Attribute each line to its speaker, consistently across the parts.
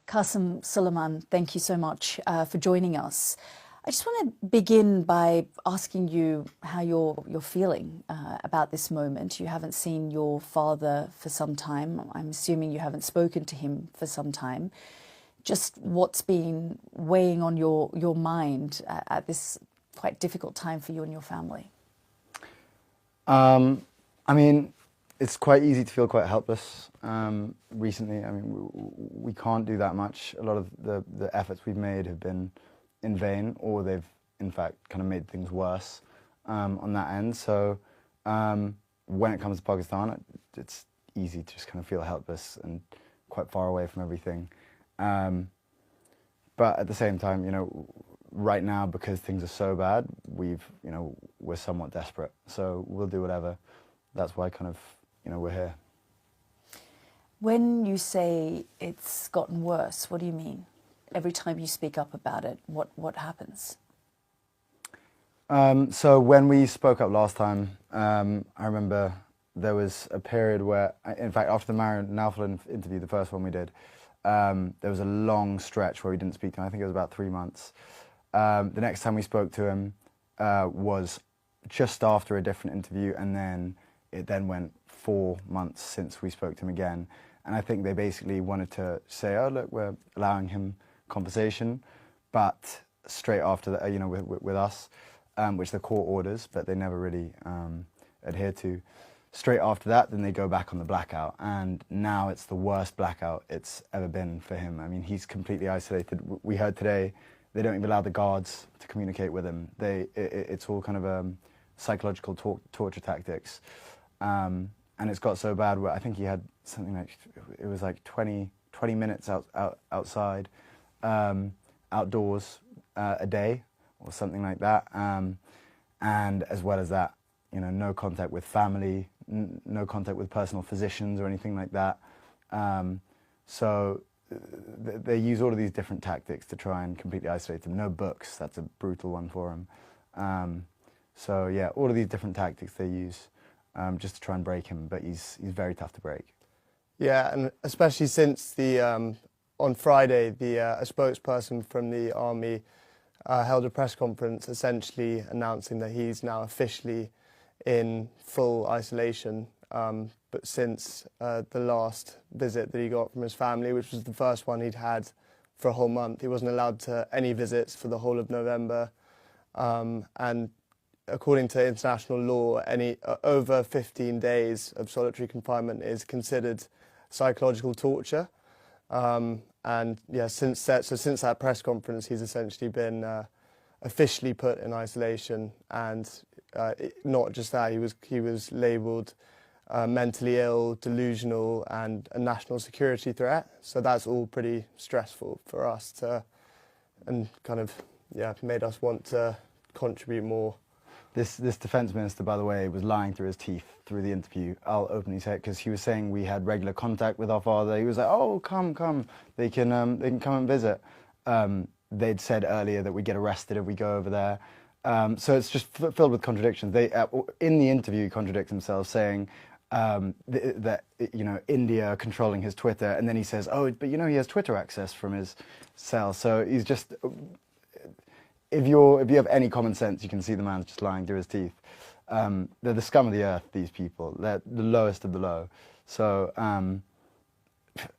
Speaker 1: Qasem Suleiman, thank you so much for joining us. I just want to begin by asking you how you're feeling about this moment. You haven't seen your father for some time. I'm assuming you haven't spoken to him for some time. Just what's been weighing on your mind at this quite difficult time for you and your family?
Speaker 2: I mean, it's quite easy to feel quite helpless recently. I mean, we can't do that much. A lot of the efforts we've made have been in vain, or they've in fact kind of made things worse on that end. So when it comes to Pakistan, it's easy to just kind of feel helpless and quite far away from everything. But at the same time, right now, because things are so bad, we're somewhat desperate. So we'll do whatever. That's why kind of, we're here.
Speaker 1: When you say it's gotten worse, what do you mean? Every time you speak up about it, what happens?
Speaker 2: So when we spoke up last time, I remember there was a period where, in fact, after the Marion Naufel interview, the first one we did, there was a long stretch where we didn't speak to him. I think it was about 3 months. The next time we spoke to him was just after a different interview, and then it then went 4 months since we spoke to him again. And I think they basically wanted to say, oh, look, we're allowing him conversation, but straight after that, with us, which the court orders, but they never really adhere to. Straight after that, then they go back on the blackout, and now it's the worst blackout it's ever been for him. I mean, he's completely isolated. We heard today they don't even allow the guards to communicate with him. It's all kind of psychological torture tactics, and it's got so bad where I think he had something like, it was like 20 minutes outside, outdoors a day or something like that, and as well as that, no contact with family, no contact with personal physicians or anything like that. So they use all of these different tactics to try and completely isolate him. No books, that's a brutal one for him. So yeah, all of these different tactics they use just to try and break him, but he's very tough to break.
Speaker 3: Yeah, and especially since on Friday, a spokesperson from the army held a press conference essentially announcing that he's now officially in full isolation. But since the last visit that he got from his family, which was the first one he'd had for a whole month, he wasn't allowed to any visits for the whole of November. And according to international law, any over 15 days of solitary confinement is considered psychological torture. And yeah, since that press conference, he's essentially been officially put in isolation, and not just that, he was labelled mentally ill, delusional, and a national security threat. So that's all pretty stressful for us and kind of made us want to contribute more.
Speaker 2: This defence minister, by the way, was lying through his teeth through the interview. I'll openly say it, because he was saying we had regular contact with our father. He was like, "Oh, come, they can come and visit." They'd said earlier that we get arrested if we go over there. So it's just filled with contradictions. They, in the interview, contradict themselves, saying that India are controlling his Twitter, and then he says, "Oh, but he has Twitter access from his cell." So he's just. If you have any common sense, you can see the man's just lying through his teeth. They're the scum of the earth, these people. They're the lowest of the low. So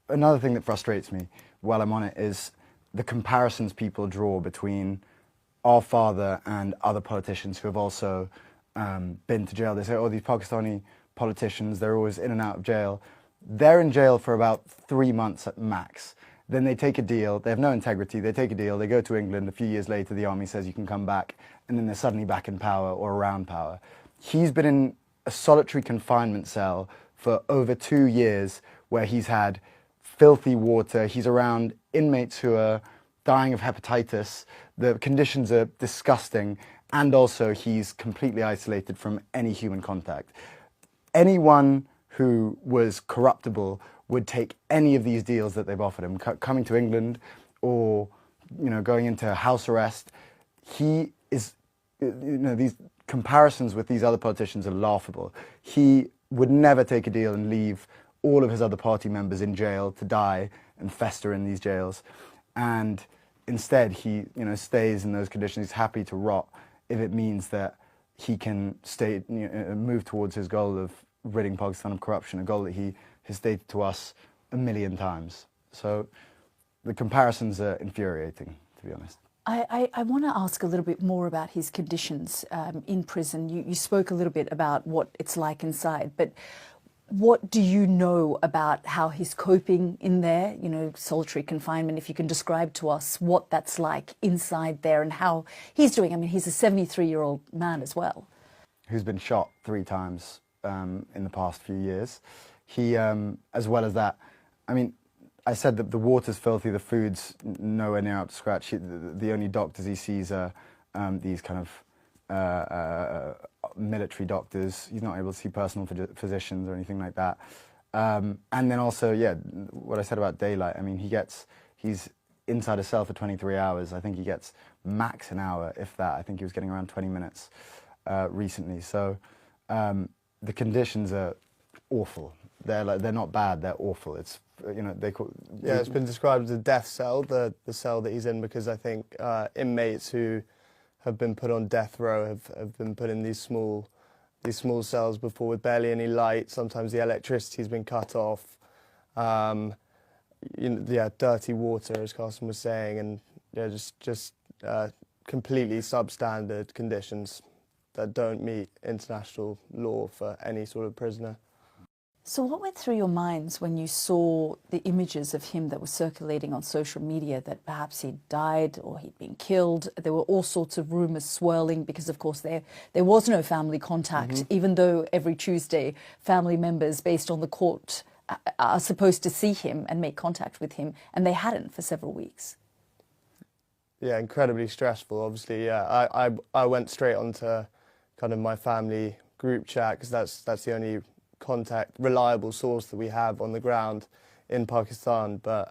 Speaker 2: another thing that frustrates me while I'm on it is the comparisons people draw between our father and other politicians who have also been to jail. They say, oh, these Pakistani politicians, they're always in and out of jail. They're in jail for about 3 months at max. Then they take a deal, they have no integrity, they take a deal, they go to England, a few years later the army says you can come back, and then they're suddenly back in power or around power. He's been in a solitary confinement cell for over 2 years where he's had filthy water, he's around inmates who are dying of hepatitis, the conditions are disgusting, and also he's completely isolated from any human contact. Anyone who was corruptible would take any of these deals that they've offered him, coming to England or going into house arrest. He is, these comparisons with these other politicians are laughable. He would never take a deal and leave all of his other party members in jail to die and fester in these jails. And instead, he stays in those conditions. He's happy to rot if it means that he can move towards his goal of ridding Pakistan of corruption, a goal that he has stated to us a million times. So the comparisons are infuriating, to be honest.
Speaker 1: I want to ask a little bit more about his conditions in prison. You spoke a little bit about what it's like inside, but what do you know about how he's coping in there, solitary confinement? If you can describe to us what that's like inside there and how he's doing. I mean, he's a 73-year-old man as well.
Speaker 2: Who's been shot 3 times in the past few years. He, as well as that, I mean, I said that the water's filthy, the food's nowhere near up to scratch. The only doctors he sees are these kind of military doctors. He's not able to see personal physicians or anything like that. And then also, yeah, what I said about daylight. I mean, he's inside a cell for 23 hours. I think he gets max an hour, if that. I think he was getting around 20 minutes recently. So the conditions are awful. They're not bad. They're awful. It's
Speaker 3: it's been described as a death cell, the cell that he's in, because I think inmates who have been put on death row have been put in these small cells before with barely any light. Sometimes the electricity's been cut off. Dirty water, as Carson was saying, and just completely substandard conditions that don't meet international law for any sort of prisoner.
Speaker 1: So what went through your minds when you saw the images of him that were circulating on social media, that perhaps he'd died or he'd been killed? There were all sorts of rumours swirling because, of course, there was no family contact, even though every Tuesday family members, based on the court, are supposed to see him and make contact with him, and they hadn't for several weeks.
Speaker 3: Yeah, incredibly stressful, obviously. Yeah, I went straight onto kind of my family group chat, because that's the only reliable source that we have on the ground in Pakistan, but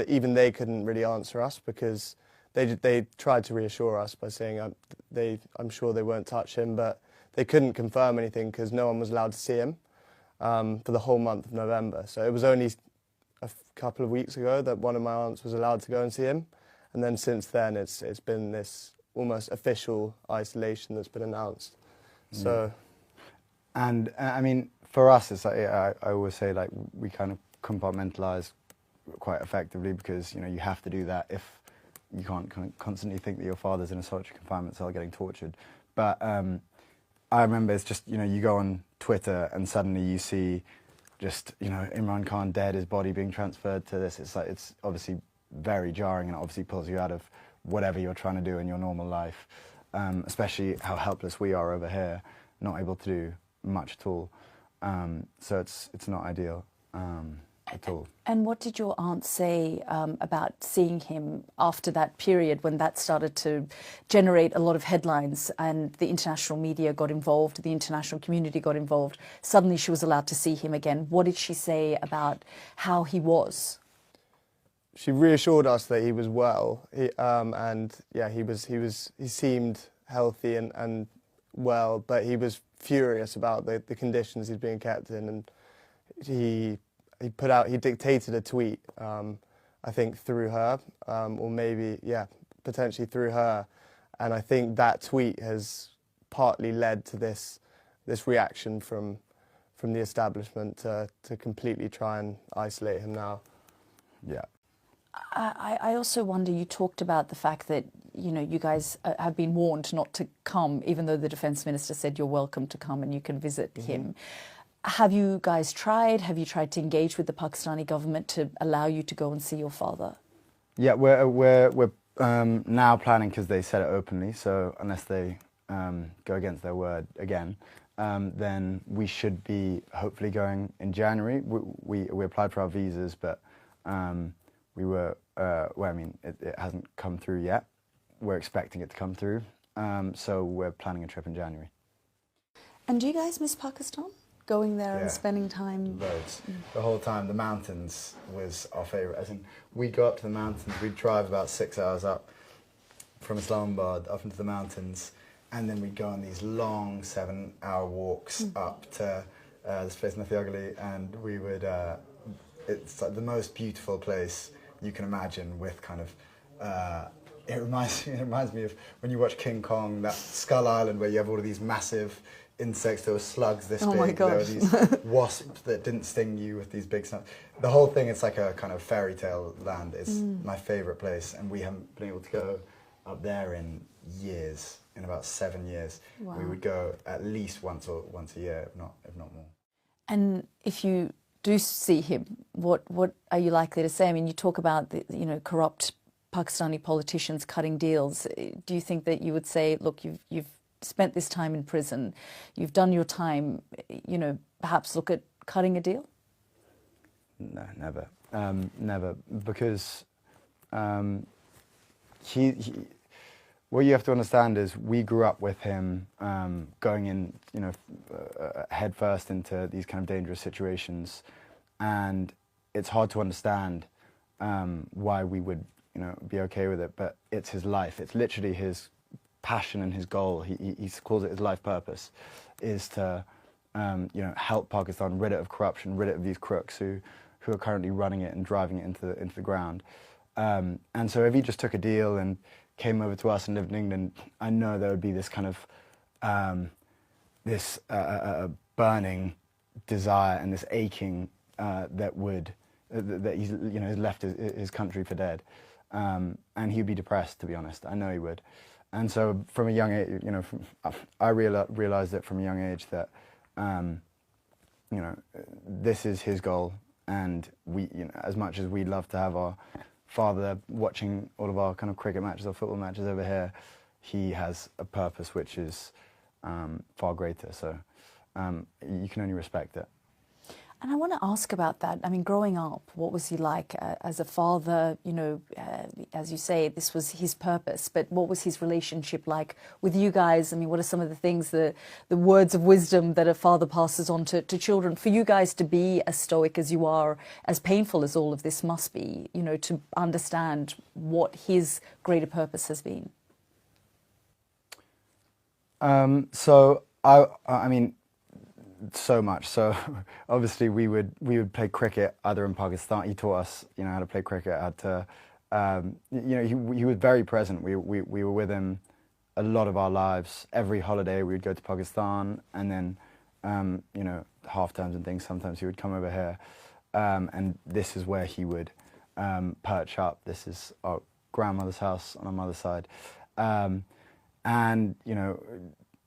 Speaker 3: even they couldn't really answer us, because they tried to reassure us by saying I'm sure they won't touch him, but they couldn't confirm anything because no one was allowed to see him for the whole month of November. So it was only a couple of weeks ago that one of my aunts was allowed to go and see him, and then since then it's been this almost official isolation that's been announced. So,
Speaker 2: and I mean, for us, it's like, I always say, like, we kind of compartmentalise quite effectively, because you have to do that if you can't constantly think that your father's in a solitary confinement cell getting tortured. But I remember it's just you go on Twitter and suddenly you see just Imran Khan dead, his body being transferred to this. It's like, it's obviously very jarring, and it obviously pulls you out of whatever you're trying to do in your normal life, especially how helpless we are over here, not able to do much at all. So it's not ideal at all.
Speaker 1: And what did your aunt say about seeing him after that period, when that started to generate a lot of headlines and the international media got involved, the international community got involved? Suddenly she was allowed to see him again. What did she say about how he was?
Speaker 3: She reassured us that he was well, and yeah, he seemed healthy and well, but he was furious about the conditions he's being kept in, and he dictated a tweet, I think through her, or maybe, yeah, potentially through her, and I think that tweet has partly led to this reaction from the establishment to completely try and isolate him now.
Speaker 2: Yeah.
Speaker 1: I also wonder, you talked about the fact that, you guys have been warned not to come, even though the Defence Minister said you're welcome to come and you can visit him. Have you guys tried? Have you tried to engage with the Pakistani government to allow you to go and see your father?
Speaker 2: Yeah, we're now planning, because they said it openly, so unless they go against their word again, then we should be hopefully going in January. We applied for our visas, but we were, it hasn't come through yet. We're expecting it to come through, so we're planning a trip in January. And
Speaker 1: do you guys miss Pakistan? Going there and spending time?
Speaker 2: Loads. The whole time. The mountains was our favourite. As in, we'd go up to the mountains, we'd drive about 6 hours up from Islamabad up into the mountains, and then we'd go on these long 7-hour walks up to this place, Nathiagali, and we would it's like the most beautiful place you can imagine. With kind of, it reminds me of when you watch King Kong, that Skull Island where you have all of these massive insects. There were slugs this
Speaker 1: Oh
Speaker 2: big.
Speaker 1: my
Speaker 2: There were
Speaker 1: gosh.
Speaker 2: these wasps that didn't sting you with these big snakes. The whole thing, it's like a kind of fairy tale land. It's my favourite place, and we haven't been able to go up there in years. In about 7 years,
Speaker 1: Wow.
Speaker 2: we would go at least once a year, if not more.
Speaker 1: And if you do see him, what are you likely to say? I mean, you talk about the, corrupt Pakistani politicians cutting deals. Do you think that you would say, look, you've spent this time in prison, you've done your time, perhaps look at cutting a deal?
Speaker 2: No, never, never, because he what you have to understand is we grew up with him going in, head first into these kind of dangerous situations, and it's hard to understand why we would, be okay with it. But it's his life. It's literally his passion and his goal. He calls it his life purpose, is to help Pakistan rid it of corruption, rid it of these crooks who are currently running it and driving it into the ground. And so if he just took a deal and came over to us and lived in England, I know there would be this kind of this burning desire and this aching that he's has left his country for dead, and he'd be depressed, to be honest. I know he would. And so from a young age, I realized it from a young age that this is his goal, and we, as much as we'd love to have our father watching all of our kind of cricket matches or football matches over here, he has a purpose which is far greater. So you can only respect it.
Speaker 1: And I want to ask about that. I mean, growing up, what was he like as a father? As you say, this was his purpose, but what was his relationship like with you guys? I mean, what are some of the things, the words of wisdom that a father passes on to children? For you guys to be as stoic as you are, as painful as all of this must be, to understand what his greater purpose has been.
Speaker 2: So I mean, so much. So obviously we would play cricket either in Pakistan. He taught us, how to play cricket. How to, he was very present. We were with him a lot of our lives. Every holiday we would go to Pakistan, and then, half terms and things. Sometimes he would come over here, and this is where he would perch up. This is our grandmother's house on our mother's side, and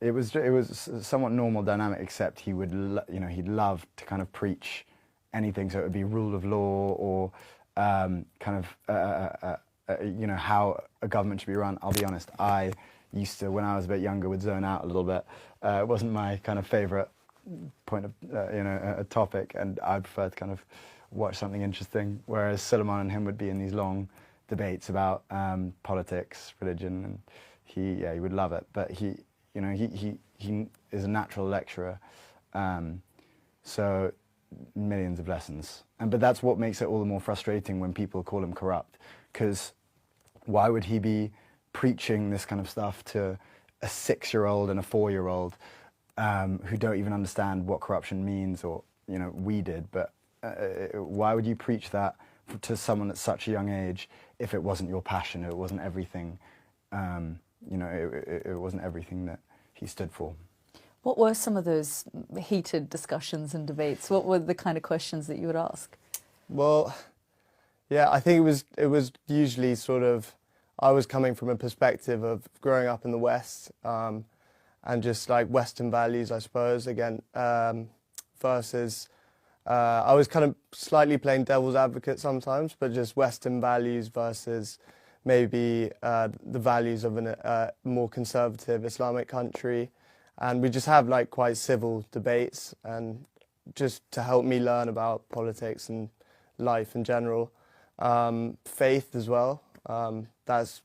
Speaker 2: it was a somewhat normal dynamic, except he would, he'd love to kind of preach anything. So it would be rule of law or kind of, how a government should be run. I'll be honest, I used to, when I was a bit younger, would zone out a little bit. It wasn't my kind of favourite point of, a topic, and I prefer to kind of watch something interesting. Whereas Suleiman and him would be in these long debates about politics, religion, and he would love it. But he is a natural lecturer, so millions of lessons. But that's what makes it all the more frustrating when people call him corrupt, because why would he be preaching this kind of stuff to a 6-year-old and a 4-year-old who don't even understand what corruption means, or we did, but why would you preach that to someone at such a young age if it wasn't your passion, if it wasn't everything, it wasn't everything that he stood for?
Speaker 1: What were some of those heated discussions and debates? What were the kind of questions that you would ask?
Speaker 3: Well, yeah, I think it was usually sort of, I was coming from a perspective of growing up in the West, and just like Western values, I suppose, again, versus, I was kind of slightly playing devil's advocate sometimes, but just Western values versus maybe the values of a more conservative Islamic country. And we just have like quite civil debates, and just to help me learn about politics and life in general. Faith as well. That's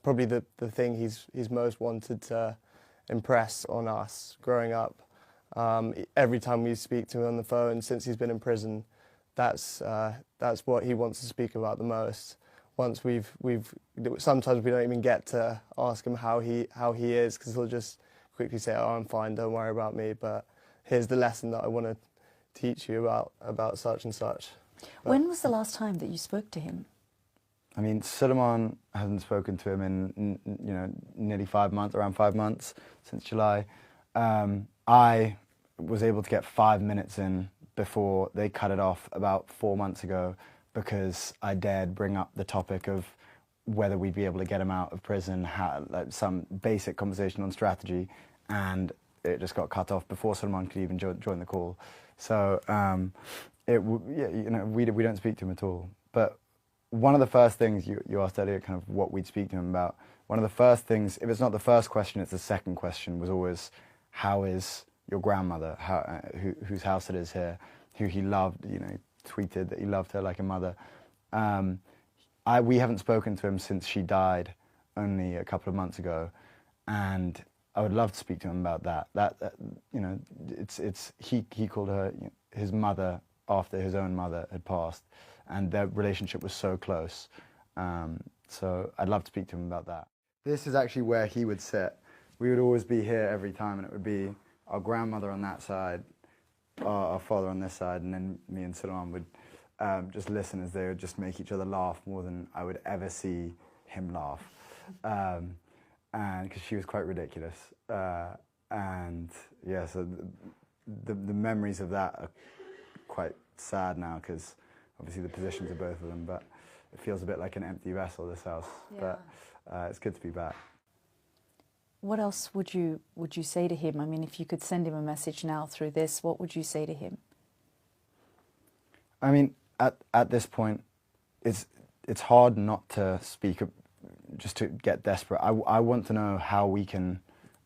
Speaker 3: probably the thing he's most wanted to impress on us growing up. Every time we speak to him on the phone since he's been in prison, that's what he wants to speak about the most. Once sometimes we don't even get to ask him how he is, because he'll just quickly say, "Oh, I'm fine, don't worry about me, but here's the lesson that I want to teach you about such and such."
Speaker 1: When was the last time that you spoke to him?
Speaker 2: I mean, Suleiman hasn't spoken to him in, nearly 5 months, around 5 months, since July. I was able to get 5 minutes in before they cut it off about 4 months ago, because I dared bring up the topic of whether we'd be able to get him out of prison, like some basic conversation on strategy, and it just got cut off before Suleiman could even join the call. So, we don't speak to him at all. But one of the first things you asked earlier, kind of what we'd speak to him about, one of the first things, if it's not the first question, it's the second question, was always, how is your grandmother, whose house it is here, who he loved, tweeted that he loved her like a mother. We haven't spoken to him since she died only a couple of months ago, and I would love to speak to him about that. He called her his mother after his own mother had passed, and their relationship was so close. So I'd love to speak to him about that. This is actually where he would sit. We would always be here every time, and it would be our grandmother on that side, our father on this side, and then me and Suleiman would just listen as they would just make each other laugh more than I would ever see him laugh. And because she was quite ridiculous. And yeah, so the memories of that are quite sad now, because obviously the positions of both of them, but it feels a bit like an empty vessel, this house. Yeah. But it's good to be back.
Speaker 1: What else would you say to him? I mean, if you could send him a message now through this, what would you say to him?
Speaker 2: I mean, at this point, it's hard not to speak, just to get desperate. I want to know how we can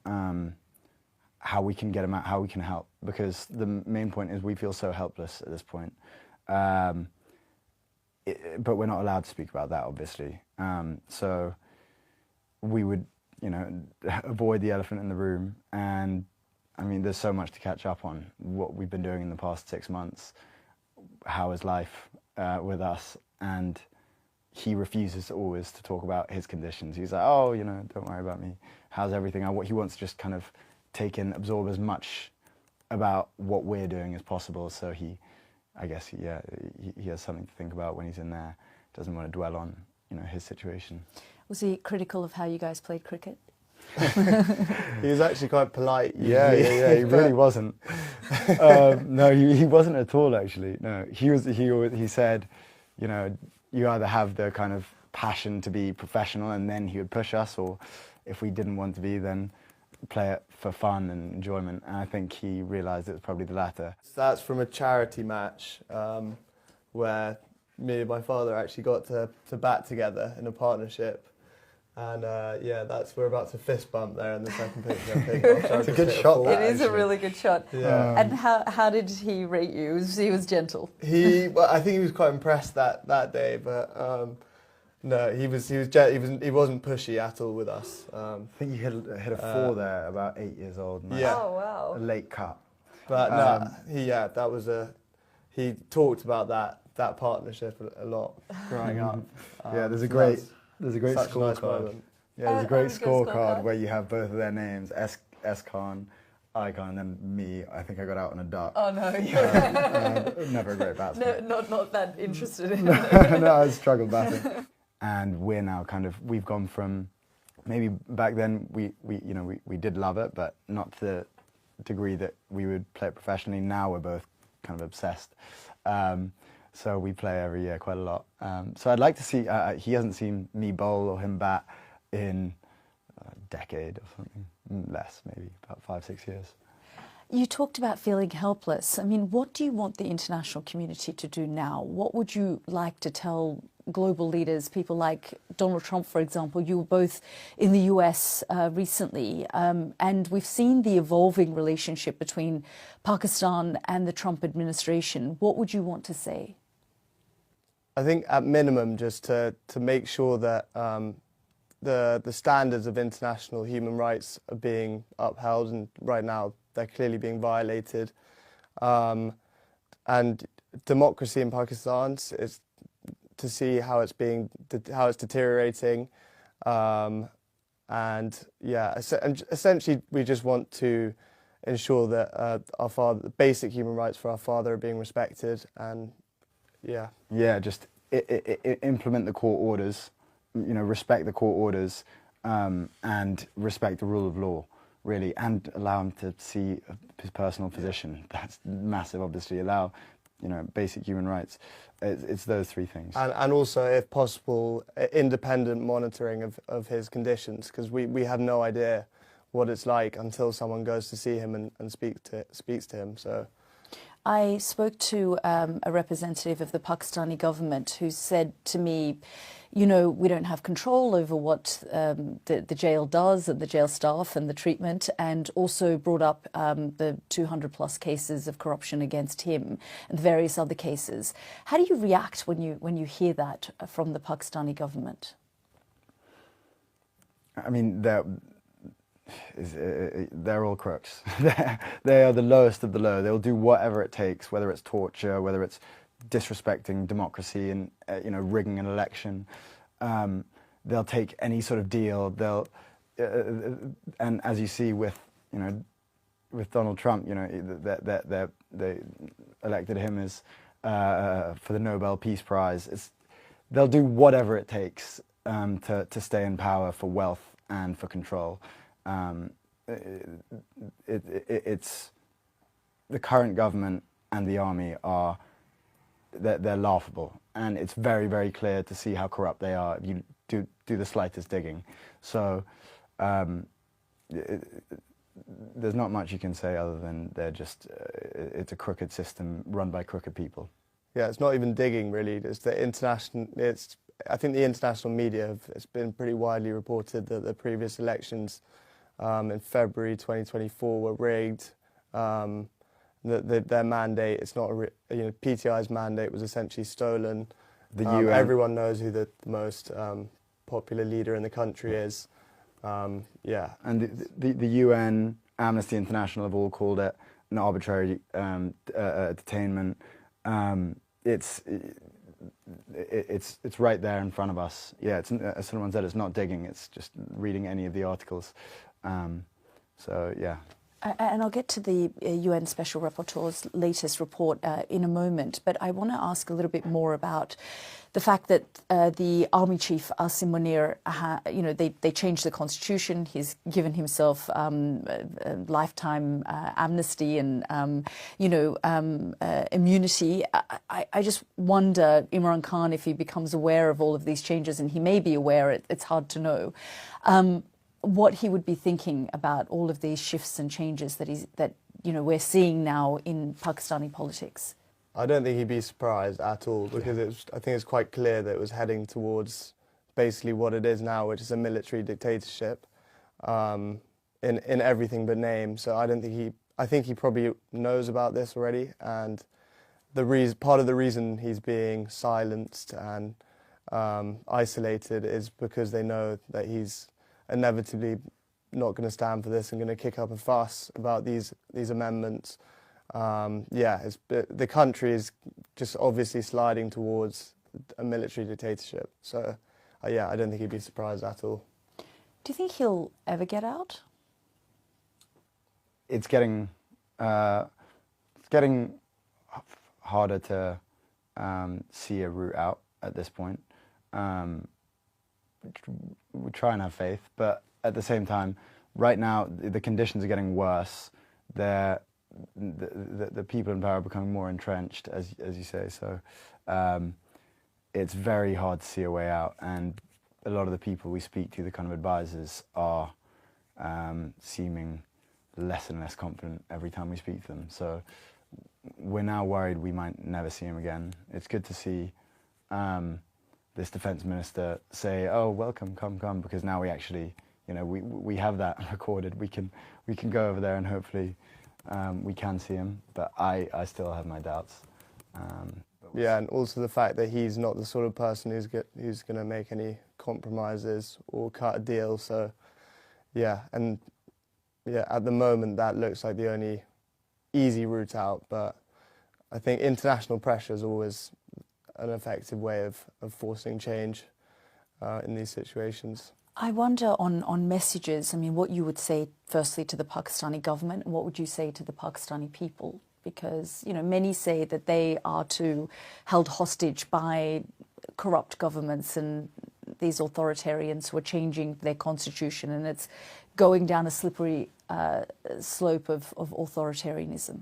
Speaker 2: get him out, how we can help, because the main point is we feel so helpless at this point. But we're not allowed to speak about that, obviously. So we would, avoid the elephant in the room. And I mean, there's so much to catch up on. What we've been doing in the past 6 months, how is life with us? And he refuses always to talk about his conditions. He's like, oh, don't worry about me. How's everything? He wants to just kind of absorb as much about what we're doing as possible. So he has something to think about when he's in there. Doesn't want to dwell on, his situation.
Speaker 1: Was he critical of how you guys played cricket?
Speaker 3: He was actually quite polite.
Speaker 2: Yeah, he really wasn't. No, he wasn't at all, actually. No, he said, you either have the kind of passion to be professional, and then he would push us, or if we didn't want to be, then play it for fun and enjoyment. And I think he realised it was probably the latter.
Speaker 3: That's from a charity match where me and my father actually got to bat together in a partnership. And we're about to fist bump there in the second picture.
Speaker 2: It's a good shot.
Speaker 1: It is a really good shot.
Speaker 3: Yeah.
Speaker 1: And how did he rate you? He was gentle.
Speaker 3: I think he was quite impressed that day, but no, he wasn't pushy at all with us.
Speaker 2: I think he hit a 4 there, about 8 years old.
Speaker 3: Yeah.
Speaker 1: Oh wow.
Speaker 2: A late cut.
Speaker 3: But he talked about that partnership a lot growing up.
Speaker 2: There's a great
Speaker 3: scorecard.
Speaker 2: Nice, there's a great scorecard where you have both of their names, S Khan, I Khan, and then me. I think I got out on a duck.
Speaker 1: Oh no,
Speaker 2: never a great batsman.
Speaker 1: No, not that interested in.
Speaker 2: No, I struggled batting. And we're now we've gone from, maybe back then we did love it, but not to the degree that we would play it professionally. Now we're both kind of obsessed. So we play every year quite a lot. So I'd like to see, he hasn't seen me bowl or him bat in a decade or something, less maybe, about 5-6 years.
Speaker 1: You talked about feeling helpless. I mean, what do you want the international community to do now? What would you like to tell global leaders, people like Donald Trump, for example? You were both in the US recently, and we've seen the evolving relationship between Pakistan and the Trump administration. What would you want to say?
Speaker 3: I think at minimum just to make sure that the standards of international human rights are being upheld, and right now they're clearly being violated. And democracy in Pakistan is to see how it's deteriorating, and essentially we just want to ensure that the basic human rights for our father are being respected, and
Speaker 2: just implement the court orders, respect the court orders, and respect the rule of law, really, and allow him to see his personal physician. That's massive, obviously. Allow, basic human rights. It's those three things.
Speaker 3: And also, if possible, independent monitoring of his conditions, because we have no idea what it's like until someone goes to see him and speaks to him. So,
Speaker 1: I spoke to a representative of the Pakistani government who said to me, we don't have control over what the jail does and the jail staff and the treatment, and also brought up the 200 plus cases of corruption against him and various other cases. How do you react when you hear that from the Pakistani government?
Speaker 2: I mean, they're all crooks. They are the lowest of the low. They'll do whatever it takes, whether it's torture, whether it's disrespecting democracy and rigging an election. They'll take any sort of deal. And as you see with Donald Trump, they elected him as for the Nobel Peace Prize. They'll do whatever it takes to stay in power for wealth and for control. It's the current government and the army they're laughable, and it's very, very clear to see how corrupt they are if you do the slightest digging. So there's not much you can say other than they're just it's a crooked system run by crooked people.
Speaker 3: Yeah, it's not even digging really. It's the international. I think the international media it's been pretty widely reported that the previous elections in February 2024 were rigged. Their mandate, it's not PTI's mandate was essentially stolen.
Speaker 2: The UN.
Speaker 3: Everyone knows who the most popular leader in the country is. And
Speaker 2: the UN, Amnesty International have all called it an arbitrary detainment. It's right there in front of us. Yeah, as someone said, it's not digging. It's just reading any of the articles. So yeah.
Speaker 1: And I'll get to the UN Special Rapporteur's latest report in a moment, but I want to ask a little bit more about the fact that the Army Chief, Asim Munir, they changed the constitution. He's given himself a lifetime amnesty and, immunity. I just wonder, Imran Khan, if he becomes aware of all of these changes, and he may be aware, it's hard to know, what he would be thinking about all of these shifts and changes that we're seeing now in Pakistani politics.
Speaker 3: I don't think he'd be surprised at all, because I think it's quite clear that it was heading towards basically what it is now, which is a military dictatorship in everything but name. So I think he probably knows about this already, and part of the reason he's being silenced and isolated is because they know that he's inevitably not going to stand for this and going to kick up a fuss about these amendments. The country is just obviously sliding towards a military dictatorship. So, I don't think he'd be surprised at all.
Speaker 1: Do you think he'll ever get out?
Speaker 2: It's getting harder to see a route out at this point. We try and have faith, but at the same time, right now the conditions are getting worse. The people in power are becoming more entrenched, as you say. So it's very hard to see a way out, and a lot of the people we speak to, the kind of advisors, are seeming less and less confident every time we speak to them. So we're now worried we might never see him again. It's good to see this defense minister say, "Oh, welcome, come," because now we actually, we have that recorded. We can go over there and hopefully we can see him. But I still have my doubts.
Speaker 3: And also the fact that he's not the sort of person who's going to make any compromises or cut a deal. So, at the moment that looks like the only easy route out. But I think international pressure is always an effective way of forcing change in these situations.
Speaker 1: I wonder on messages, what you would say firstly to the Pakistani government, and what would you say to the Pakistani people? Because, you know, many say that they are too held hostage by corrupt governments and these authoritarians who are changing their constitution, and it's going down a slippery slope of authoritarianism.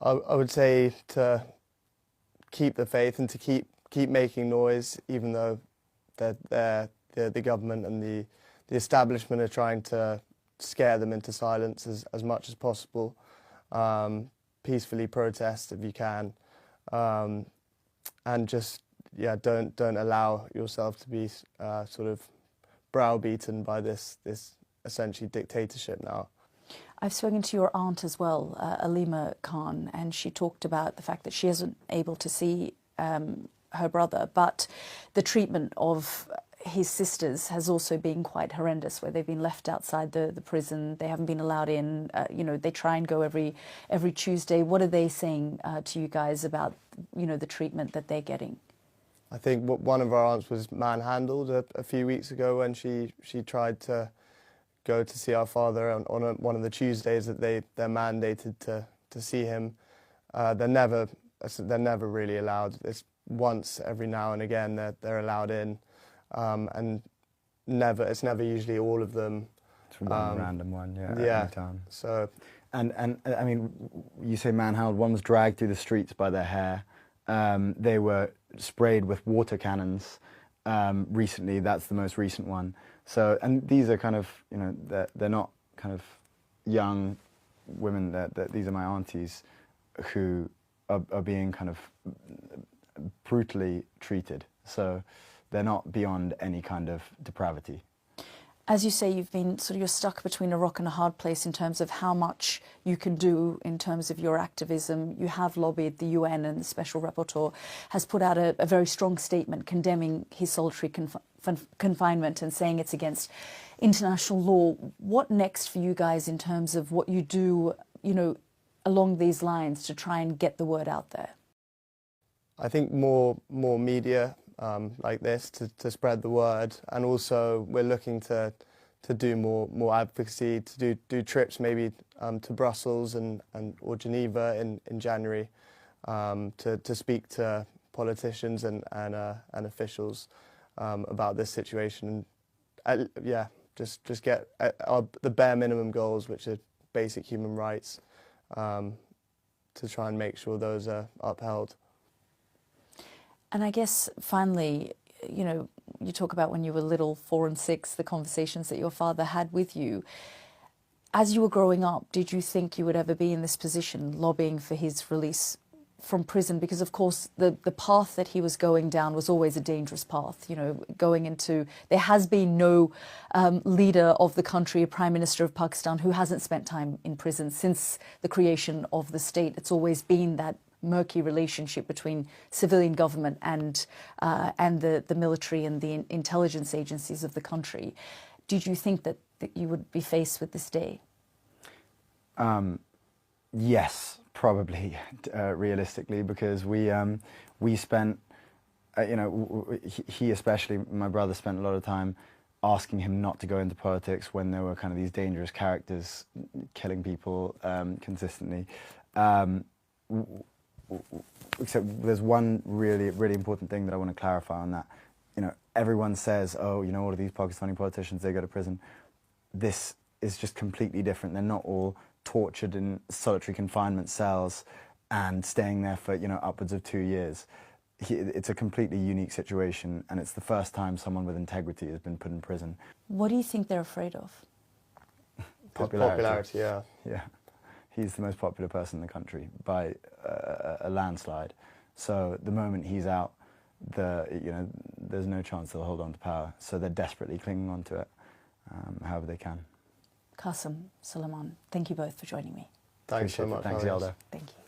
Speaker 3: I would say to keep the faith and to keep making noise, even though the government and the establishment are trying to scare them into silence as much as possible. Peacefully protest if you can, and just don't allow yourself to be sort of browbeaten by this essentially dictatorship now.
Speaker 1: I've spoken to your aunt as well, Imran Khan, and she talked about the fact that she isn't able to see her brother, but the treatment of his sisters has also been quite horrendous, where they've been left outside the prison. They haven't been allowed in. You know, they try and go every Tuesday. What are they saying to you guys about, you know, the treatment that they're getting?
Speaker 3: I think one of our aunts was manhandled a few weeks ago when she tried to go to see our father on one of the Tuesdays that they're mandated to see him. They're never really allowed. It's once every now and again they're allowed in, and it's never usually all of them.
Speaker 2: It's one random one, at any time.
Speaker 3: So,
Speaker 2: and I mean, you say manhandled. One was dragged through the streets by their hair. They were sprayed with water cannons recently. That's the most recent one. So, and these are kind of, you know, they're not kind of young women. These are my aunties who are being kind of brutally treated. So they're not beyond any kind of depravity.
Speaker 1: As you say, you're stuck between a rock and a hard place in terms of how much you can do in terms of your activism. You have lobbied the UN, and the Special Rapporteur has put out a very strong statement condemning his solitary confinement and saying it's against international law. What next for you guys in terms of what you do, you know, along these lines to try and get the word out there?
Speaker 3: I think more media like this to spread the word, and also we're looking to do more advocacy, to do trips maybe to Brussels or Geneva in January, to speak to politicians and officials about this situation. Just get the bare minimum goals, which are basic human rights, to try and make sure those are upheld.
Speaker 1: And I guess finally, you know, you talk about when you were little, 4 and 6, the conversations that your father had with you. As you were growing up, did you think you would ever be in this position, lobbying for his release from prison? Because, of course, the path that he was going down was always a dangerous path, you know, going into... There has been no leader of the country, a Prime Minister of Pakistan, who hasn't spent time in prison since the creation of the state. It's always been that murky relationship between civilian government and the military and the intelligence agencies of the country. Did you think that you would be faced with this day?
Speaker 2: Yes, probably, realistically, because we spent, you know, he especially, my brother, spent a lot of time asking him not to go into politics when there were kind of these dangerous characters killing people consistently. Except there's one really important thing that I want to clarify on that. You know, everyone says, oh, you know, all of these Pakistani politicians, they go to prison. This is just completely different. They're not all tortured in solitary confinement cells and staying there for, you know, upwards of 2 years. It's a completely unique situation, and it's the first time someone with integrity has been put in prison.
Speaker 1: What do you think they're afraid of?
Speaker 3: Popularity, yeah.
Speaker 2: Yeah. He's the most popular person in the country by a landslide. So the moment he's out, there's no chance they'll hold on to power. So they're desperately clinging on to it, however they can.
Speaker 1: Qasim, Suleiman, thank you both for joining me.
Speaker 3: Thanks so much.
Speaker 2: Thanks, Yalda.
Speaker 1: Thank you.